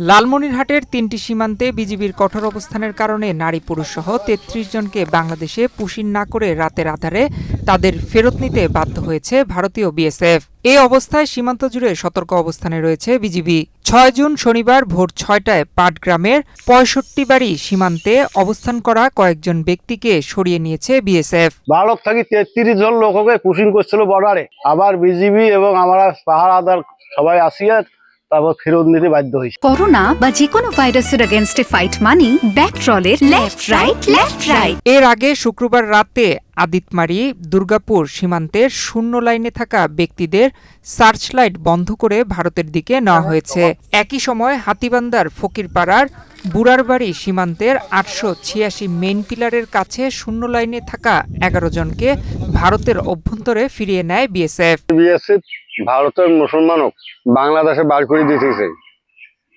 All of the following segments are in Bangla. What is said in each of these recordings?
লালমনিরহাটের ৩টি সীমান্তে বিজিবির কঠোর অবস্থানের কারণে নারী পুরুষসহ ৩৩ জনকে বাংলাদেশে পুশিন না করে রাতের আঁধারে তাদের ফেরত নিতে বাধ্য হয়েছে ভারতীয় বিএসএফ। এ অবস্থায় সীমান্ত জুড়ে সতর্ক অবস্থানে রয়েছে বিজিবি। ৬ জুন শনিবার ভোর ৬টায় পাটগ্রামের ৬৫ বাড়ি সীমান্তে অবস্থান করা কয়েকজন ব্যক্তিকে সরিয়ে নিয়েছে বিএসএফ। ভারত থেকে ৩৩ জন লোককে পুশিং করছিল বর্ডারে, আবার বিজিবি এবং আমরা পাহারাদার সবাই আসিয়া তারপর ফেরত নিতে বাধ্য হয়েছে। করোনা বা যে কোনো ভাইরাসের এগেইনস্টে ফাইট মানি ব্যাকট্রলের লেফট রাইট। এর আগে শুক্রবার রাতে আদিতমারি দুর্গাপুর সীমান্তের শূন্য লাইনে থাকা ব্যক্তিদের সার্চলাইট বন্ধ করে ভারতের দিকে নেওয়া হয়েছে। একই সময় হাতীবান্ধার ফকিরপাড়ার বুড়ারবাড়ি সীমান্তের ৮৮৬ মেইন পিলারের কাছে শূন্য লাইনে থাকা ১১ জনকে ভারতের অভ্যন্তরে ফিরিয়ে নেয় বিএসএফ। ভারতের মুসলমানক বাংলাদেশে বার করে দিতেছে,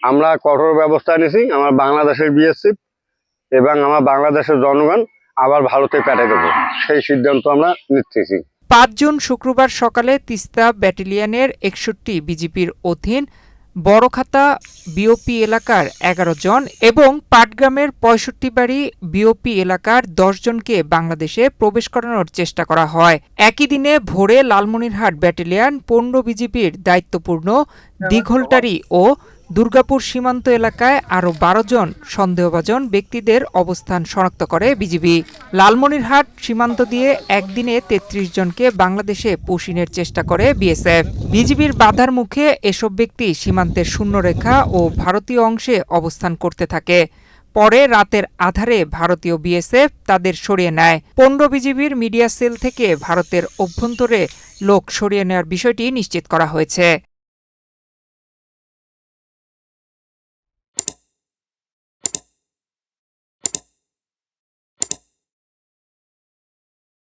আমরা কঠোর ব্যবস্থা নিয়েছি। আমার বাংলাদেশের বিএসএফ এবং আমার বাংলাদেশের জনগণ আবার ভারতে পাঠিয়ে দেবো, সেই সিদ্ধান্ত আমরা নিতেছি। ৫ জুন শুক্রবার সকালে তিস্তা ব্যাটালিয়নের ৬১ বিজিবির অধীন বড়খাতা বিওপি এলাকার ১১ জন এবং পাটগ্রামের ৬৫ বাড়ি বিওপি এলাকার ১০ জনকে বাংলাদেশে প্রবেশ করানোর চেষ্টা করা হয়। একই দিনে ভোরে লালমনিরহাট ব্যাটালিয়ন ১৫ বিজিবির দায়িত্বপূর্ণ দিঘলটারি ও দুর্গাপুর সীমান্ত এলাকায় আরও ১২ জন সন্দেহভাজন ব্যক্তিদের অবস্থান শনাক্ত করে বিজিবি। লালমনিরহাট সীমান্ত দিয়ে একদিনে ৩৩ জনকে বাংলাদেশে পুশিনের চেষ্টা করে বিএসএফ। বিজিবির বাধার মুখে এসব ব্যক্তি সীমান্তের শূন্যরেখা ও ভারতীয় অংশে অবস্থান করতে থাকে। পরে রাতের আধারে ভারতীয় বিএসএফ তাদের সরিয়ে নেয়। ১৫ বিজিবির মিডিয়া সেল থেকে ভারতের অভ্যন্তরে লোক সরিয়ে নেওয়ার বিষয়টি নিশ্চিত করা হয়েছে।